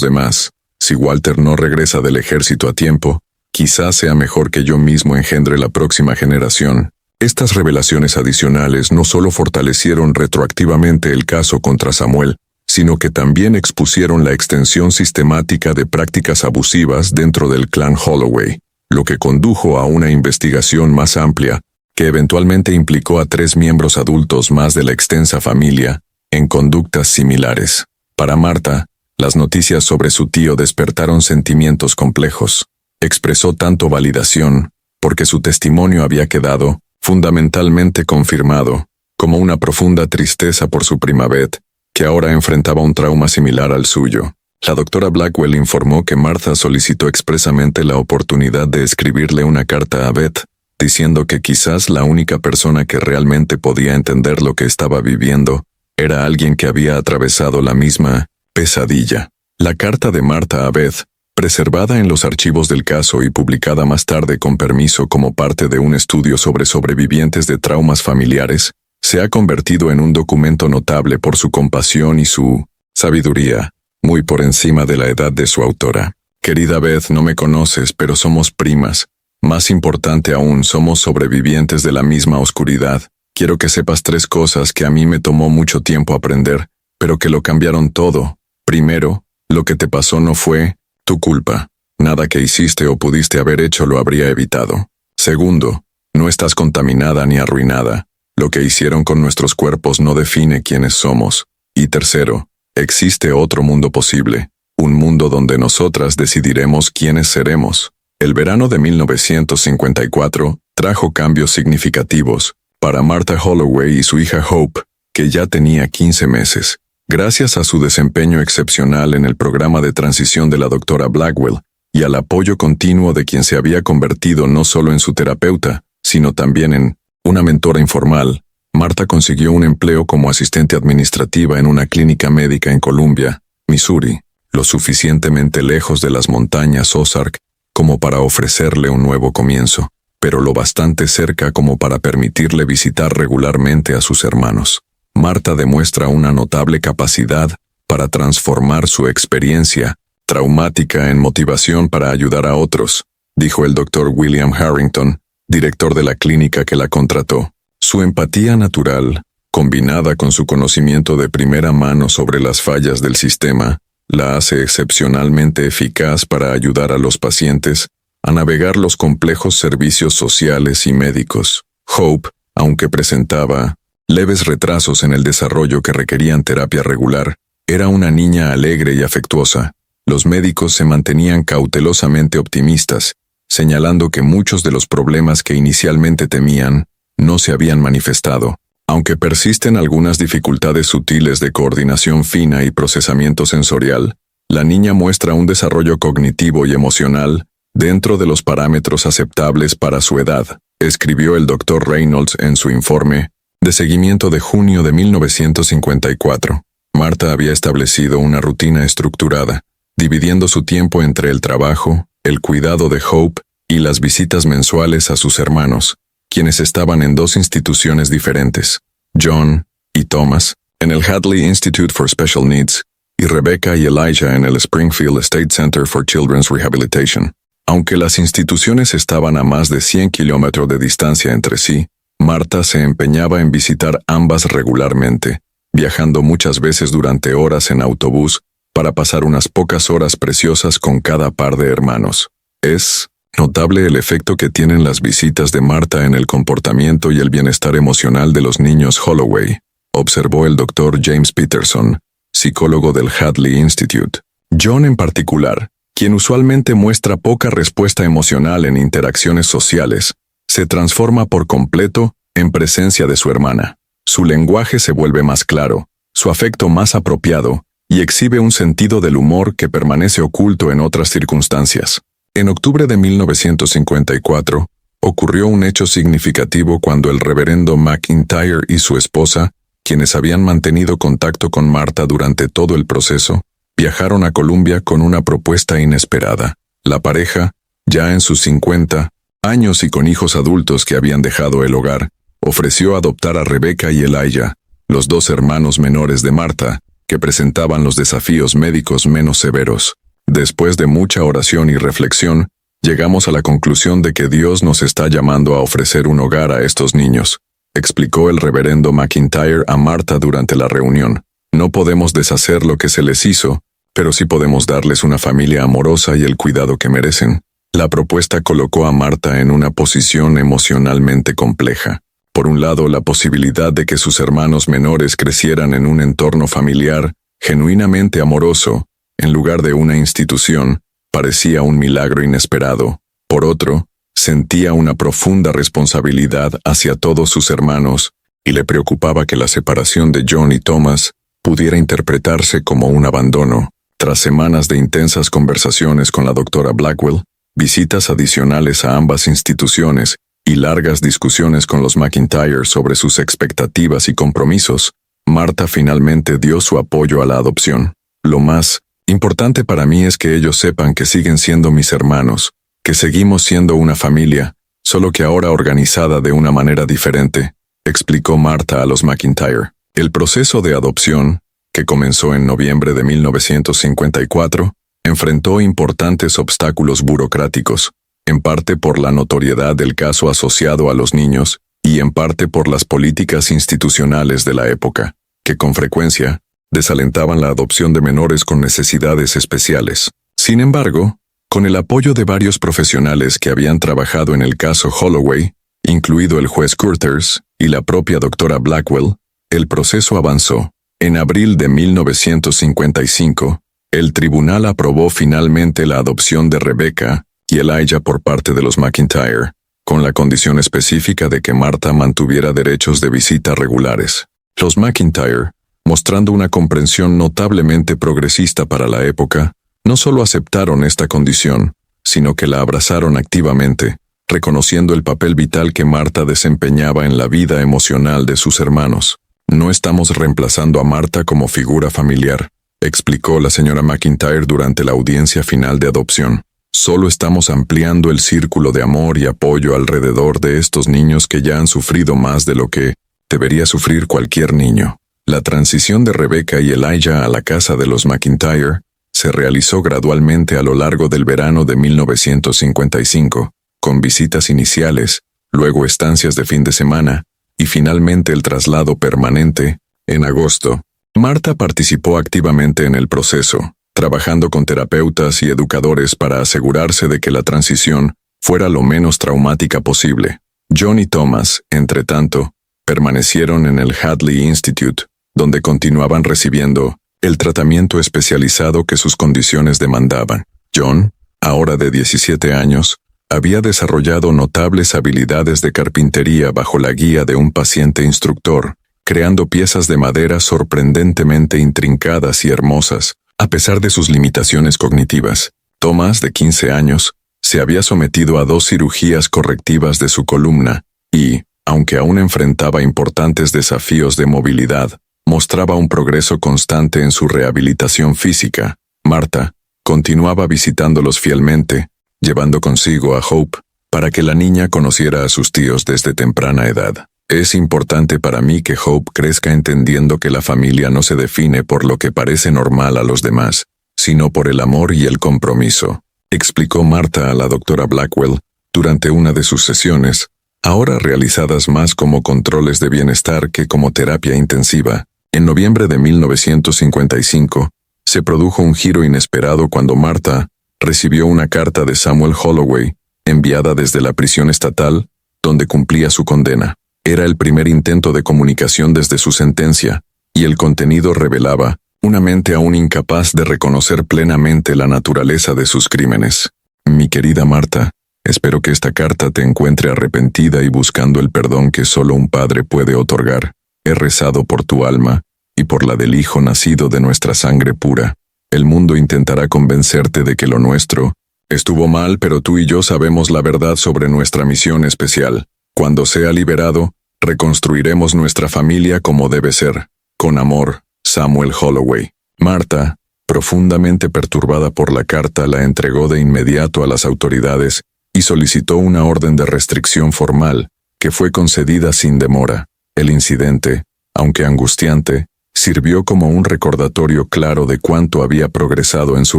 demás. Si Walter no regresa del ejército a tiempo, quizás sea mejor que yo mismo engendre la próxima generación. Estas revelaciones adicionales no solo fortalecieron retroactivamente el caso contra Samuel, sino que también expusieron la extensión sistemática de prácticas abusivas dentro del clan Holloway, lo que condujo a una investigación más amplia, que eventualmente implicó a 3 miembros adultos más de la extensa familia en conductas similares. Para Marta, las noticias sobre su tío despertaron sentimientos complejos. Expresó tanto validación, porque su testimonio había quedado fundamentalmente confirmado, como una profunda tristeza por su prima Beth, que ahora enfrentaba un trauma similar al suyo. La doctora Blackwell informó que Martha solicitó expresamente la oportunidad de escribirle una carta a Beth, diciendo que quizás la única persona que realmente podía entender lo que estaba viviendo era alguien que había atravesado la misma pesadilla. La carta de Martha a Beth, preservada en los archivos del caso y publicada más tarde con permiso como parte de un estudio sobre sobrevivientes de traumas familiares, se ha convertido en un documento notable por su compasión y su sabiduría, muy por encima de la edad de su autora. Querida Beth, no me conoces, pero somos primas. Más importante aún, somos sobrevivientes de la misma oscuridad. Quiero que sepas 3 cosas que a mí me tomó mucho tiempo aprender, pero que lo cambiaron todo. Primero, lo que te pasó no fue tu culpa. Nada que hiciste o pudiste haber hecho lo habría evitado. Segundo, no estás contaminada ni arruinada. Lo que hicieron con nuestros cuerpos no define quiénes somos. Y tercero, existe otro mundo posible, un mundo donde nosotras decidiremos quiénes seremos. El verano de 1954 trajo cambios significativos para Martha Holloway y su hija Hope, que ya tenía 15 meses. Gracias a su desempeño excepcional en el programa de transición de la doctora Blackwell y al apoyo continuo de quien se había convertido no solo en su terapeuta, sino también en una mentora informal, Martha consiguió un empleo como asistente administrativa en una clínica médica en Columbia, Missouri, lo suficientemente lejos de las montañas Ozark como para ofrecerle un nuevo comienzo, pero lo bastante cerca como para permitirle visitar regularmente a sus hermanos. Martha demuestra una notable capacidad para transformar su experiencia traumática en motivación para ayudar a otros, dijo el Dr. William Harrington, director de la clínica que la contrató. Su empatía natural, combinada con su conocimiento de primera mano sobre las fallas del sistema, la hace excepcionalmente eficaz para ayudar a los pacientes a navegar los complejos servicios sociales y médicos. Hope, aunque presentaba leves retrasos en el desarrollo que requerían terapia regular, era una niña alegre y afectuosa. Los médicos se mantenían cautelosamente optimistas, señalando que muchos de los problemas que inicialmente temían no se habían manifestado. Aunque persisten algunas dificultades sutiles de coordinación fina y procesamiento sensorial, la niña muestra un desarrollo cognitivo y emocional dentro de los parámetros aceptables para su edad, escribió el Dr. Reynolds en su informe de seguimiento de junio de 1954. Martha había establecido una rutina estructurada, dividiendo su tiempo entre el trabajo, el cuidado de Hope y las visitas mensuales a sus hermanos, quienes estaban en 2 instituciones diferentes, John y Thomas, en el Hadley Institute for Special Needs, y Rebecca y Elijah en el Springfield State Center for Children's Rehabilitation. Aunque las instituciones estaban a más de 100 kilómetros de distancia entre sí, Martha se empeñaba en visitar ambas regularmente, viajando muchas veces durante horas en autobús para pasar unas pocas horas preciosas con cada par de hermanos. Es notable el efecto que tienen las visitas de Martha en el comportamiento y el bienestar emocional de los niños Holloway, observó el Dr. James Peterson, psicólogo del Hadley Institute. John en particular, quien usualmente muestra poca respuesta emocional en interacciones sociales, se transforma por completo en presencia de su hermana. Su lenguaje se vuelve más claro, su afecto más apropiado, y exhibe un sentido del humor que permanece oculto en otras circunstancias. En octubre de 1954, ocurrió un hecho significativo cuando el reverendo McIntyre y su esposa, quienes habían mantenido contacto con Martha durante todo el proceso, viajaron a Columbia con una propuesta inesperada. La pareja, ya en sus 50, años y con hijos adultos que habían dejado el hogar, ofreció adoptar a Rebecca y Elijah, los dos hermanos menores de Marta, que presentaban los desafíos médicos menos severos. Después de mucha oración y reflexión, llegamos a la conclusión de que Dios nos está llamando a ofrecer un hogar a estos niños, explicó el reverendo McIntyre a Marta durante la reunión. No podemos deshacer lo que se les hizo, pero sí podemos darles una familia amorosa y el cuidado que merecen. La propuesta colocó a Marta en una posición emocionalmente compleja. Por un lado, la posibilidad de que sus hermanos menores crecieran en un entorno familiar, genuinamente amoroso, en lugar de una institución, parecía un milagro inesperado. Por otro, sentía una profunda responsabilidad hacia todos sus hermanos, y le preocupaba que la separación de John y Thomas pudiera interpretarse como un abandono. Tras semanas de intensas conversaciones con la doctora Blackwell, visitas adicionales a ambas instituciones y largas discusiones con los McIntyre sobre sus expectativas y compromisos, Marta finalmente dio su apoyo a la adopción. Lo más importante para mí es que ellos sepan que siguen siendo mis hermanos, que seguimos siendo una familia, solo que ahora organizada de una manera diferente, explicó Marta a los McIntyre. El proceso de adopción, que comenzó en noviembre de 1954, enfrentó importantes obstáculos burocráticos, en parte por la notoriedad del caso asociado a los niños y en parte por las políticas institucionales de la época, que con frecuencia desalentaban la adopción de menores con necesidades especiales. Sin embargo, con el apoyo de varios profesionales que habían trabajado en el caso Holloway, incluido el juez Curters y la propia doctora Blackwell, el proceso avanzó. En abril de 1955, el tribunal aprobó finalmente la adopción de Rebecca y Elijah por parte de los McIntyre, con la condición específica de que Marta mantuviera derechos de visita regulares. Los McIntyre, mostrando una comprensión notablemente progresista para la época, no solo aceptaron esta condición, sino que la abrazaron activamente, reconociendo el papel vital que Marta desempeñaba en la vida emocional de sus hermanos. No estamos reemplazando a Marta como figura familiar, explicó la señora McIntyre durante la audiencia final de adopción. Solo estamos ampliando el círculo de amor y apoyo alrededor de estos niños que ya han sufrido más de lo que debería sufrir cualquier niño. La transición de Rebecca y Elijah a la casa de los McIntyre se realizó gradualmente a lo largo del verano de 1955, con visitas iniciales, luego estancias de fin de semana, y finalmente el traslado permanente, en agosto. Marta participó activamente en el proceso, trabajando con terapeutas y educadores para asegurarse de que la transición fuera lo menos traumática posible. John y Thomas, entre tanto, permanecieron en el Hadley Institute, donde continuaban recibiendo el tratamiento especializado que sus condiciones demandaban. John, ahora de 17 años, había desarrollado notables habilidades de carpintería bajo la guía de un paciente instructor, creando piezas de madera sorprendentemente intrincadas y hermosas, a pesar de sus limitaciones cognitivas. Thomas, de 15 años, se había sometido a 2 cirugías correctivas de su columna y, aunque aún enfrentaba importantes desafíos de movilidad, mostraba un progreso constante en su rehabilitación física. Marta continuaba visitándolos fielmente, llevando consigo a Hope, para que la niña conociera a sus tíos desde temprana edad. Es importante para mí que Hope crezca entendiendo que la familia no se define por lo que parece normal a los demás, sino por el amor y el compromiso, explicó Marta a la doctora Blackwell durante una de sus sesiones, ahora realizadas más como controles de bienestar que como terapia intensiva. En noviembre de 1955, se produjo un giro inesperado cuando Marta recibió una carta de Samuel Holloway, enviada desde la prisión estatal, donde cumplía su condena. Era el primer intento de comunicación desde su sentencia, y el contenido revelaba una mente aún incapaz de reconocer plenamente la naturaleza de sus crímenes. Mi querida Marta, espero que esta carta te encuentre arrepentida y buscando el perdón que solo un padre puede otorgar. He rezado por tu alma y por la del hijo nacido de nuestra sangre pura. El mundo intentará convencerte de que lo nuestro estuvo mal, pero tú y yo sabemos la verdad sobre nuestra misión especial. Cuando sea liberado, reconstruiremos nuestra familia como debe ser. Con amor, Samuel Holloway. Marta, profundamente perturbada por la carta, la entregó de inmediato a las autoridades y solicitó una orden de restricción formal, que fue concedida sin demora. El incidente, aunque angustiante, sirvió como un recordatorio claro de cuánto había progresado en su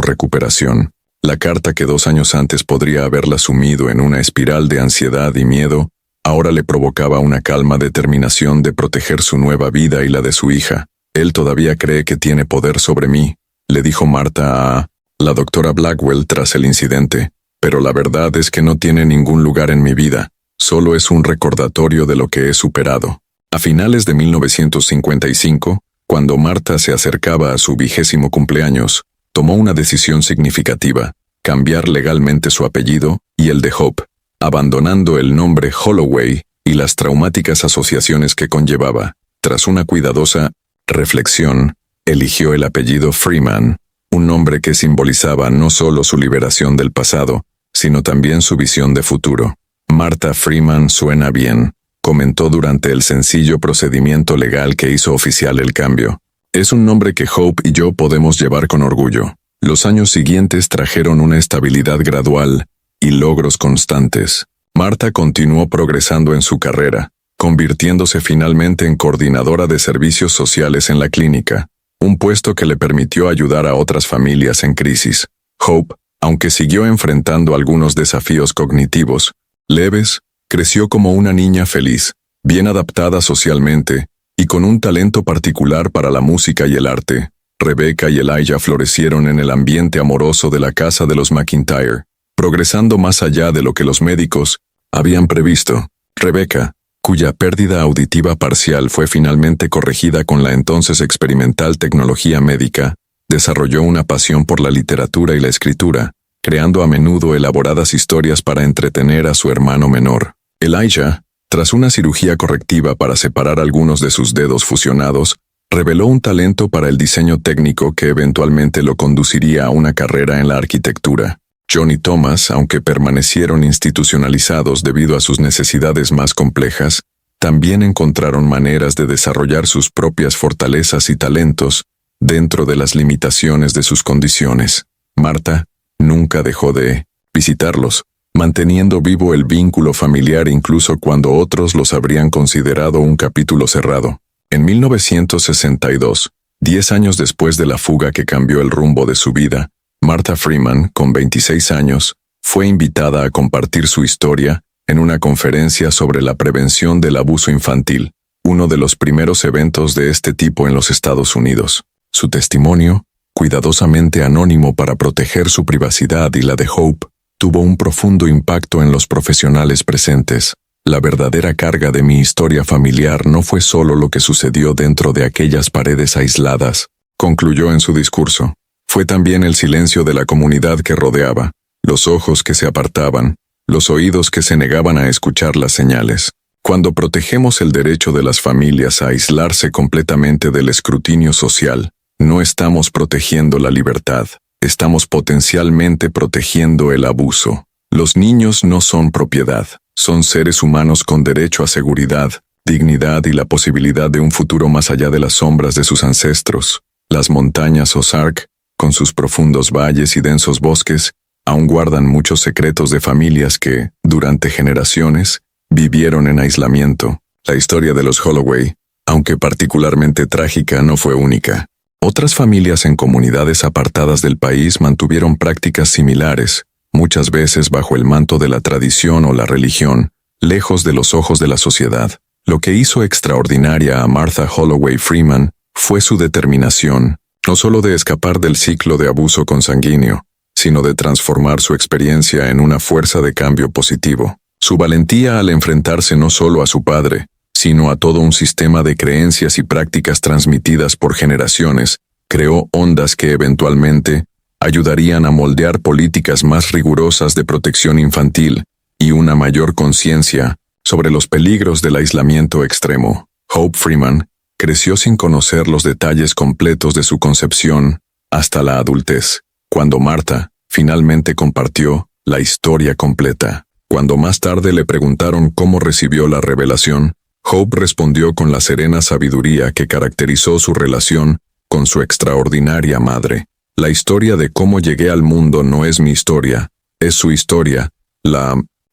recuperación. La carta que 2 años antes podría haberla sumido en una espiral de ansiedad y miedo, ahora le provocaba una calma determinación de proteger su nueva vida y la de su hija. Él todavía cree que tiene poder sobre mí, le dijo Marta a la doctora Blackwell tras el incidente, pero la verdad es que no tiene ningún lugar en mi vida, solo es un recordatorio de lo que he superado. A finales de 1955, cuando Marta se acercaba a su 20º cumpleaños, tomó una decisión significativa: cambiar legalmente su apellido y el de Hope, abandonando el nombre Holloway y las traumáticas asociaciones que conllevaba. Tras una cuidadosa reflexión, eligió el apellido Freeman, un nombre que simbolizaba no solo su liberación del pasado, sino también su visión de futuro. Marta Freeman suena bien, comentó durante el sencillo procedimiento legal que hizo oficial el cambio. Es un nombre que Hope y yo podemos llevar con orgullo. Los años siguientes trajeron una estabilidad gradual y logros constantes. Marta continuó progresando en su carrera, convirtiéndose finalmente en coordinadora de servicios sociales en la clínica, un puesto que le permitió ayudar a otras familias en crisis. Hope, aunque siguió enfrentando algunos desafíos cognitivos leves, creció como una niña feliz, bien adaptada socialmente, y con un talento particular para la música y el arte. Rebecca y Elijah florecieron en el ambiente amoroso de la casa de los McIntyre, progresando más allá de lo que los médicos habían previsto. Rebecca, cuya pérdida auditiva parcial fue finalmente corregida con la entonces experimental tecnología médica, desarrolló una pasión por la literatura y la escritura, creando a menudo elaboradas historias para entretener a su hermano menor. Elijah, tras una cirugía correctiva para separar algunos de sus dedos fusionados, reveló un talento para el diseño técnico que eventualmente lo conduciría a una carrera en la arquitectura. John y Thomas, aunque permanecieron institucionalizados debido a sus necesidades más complejas, también encontraron maneras de desarrollar sus propias fortalezas y talentos dentro de las limitaciones de sus condiciones. Marta nunca dejó de visitarlos, manteniendo vivo el vínculo familiar incluso cuando otros los habrían considerado un capítulo cerrado. En 1962, 10 años después de la fuga que cambió el rumbo de su vida, Marta Freeman, con 26 años, fue invitada a compartir su historia en una conferencia sobre la prevención del abuso infantil, uno de los primeros eventos de este tipo en los Estados Unidos. Su testimonio, cuidadosamente anónimo para proteger su privacidad y la de Hope, tuvo un profundo impacto en los profesionales presentes. La verdadera carga de mi historia familiar no fue solo lo que sucedió dentro de aquellas paredes aisladas, concluyó en su discurso. Fue también el silencio de la comunidad que rodeaba, los ojos que se apartaban, los oídos que se negaban a escuchar las señales. Cuando protegemos el derecho de las familias a aislarse completamente del escrutinio social, no estamos protegiendo la libertad, estamos potencialmente protegiendo el abuso. Los niños no son propiedad, son seres humanos con derecho a seguridad, dignidad y la posibilidad de un futuro más allá de las sombras de sus ancestros. Las montañas Ozark, con sus profundos valles y densos bosques, aún guardan muchos secretos de familias que, durante generaciones, vivieron en aislamiento. La historia de los Holloway, aunque particularmente trágica, no fue única. Otras familias en comunidades apartadas del país mantuvieron prácticas similares, muchas veces bajo el manto de la tradición o la religión, lejos de los ojos de la sociedad. Lo que hizo extraordinaria a Martha Holloway Freeman fue su determinación, no solo de escapar del ciclo de abuso consanguíneo, sino de transformar su experiencia en una fuerza de cambio positivo. Su valentía al enfrentarse no solo a su padre, sino a todo un sistema de creencias y prácticas transmitidas por generaciones, creó ondas que eventualmente ayudarían a moldear políticas más rigurosas de protección infantil y una mayor conciencia sobre los peligros del aislamiento extremo. Hope Freeman creció sin conocer los detalles completos de su concepción hasta la adultez, cuando Marta finalmente compartió la historia completa. Cuando más tarde le preguntaron cómo recibió la revelación, Hope respondió con la serena sabiduría que caracterizó su relación con su extraordinaria madre. La historia de cómo llegué al mundo no es mi historia, es su historia,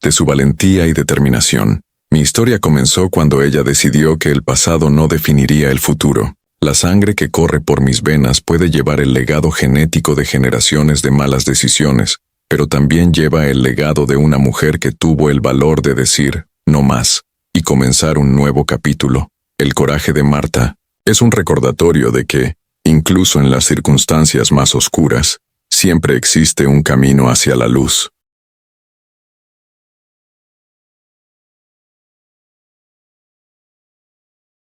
de su valentía y determinación. Mi historia comenzó cuando ella decidió que el pasado no definiría el futuro. La sangre que corre por mis venas puede llevar el legado genético de generaciones de malas decisiones, pero también lleva el legado de una mujer que tuvo el valor de decir, no más, y comenzar un nuevo capítulo. El coraje de Marta es un recordatorio de que, incluso en las circunstancias más oscuras, siempre existe un camino hacia la luz.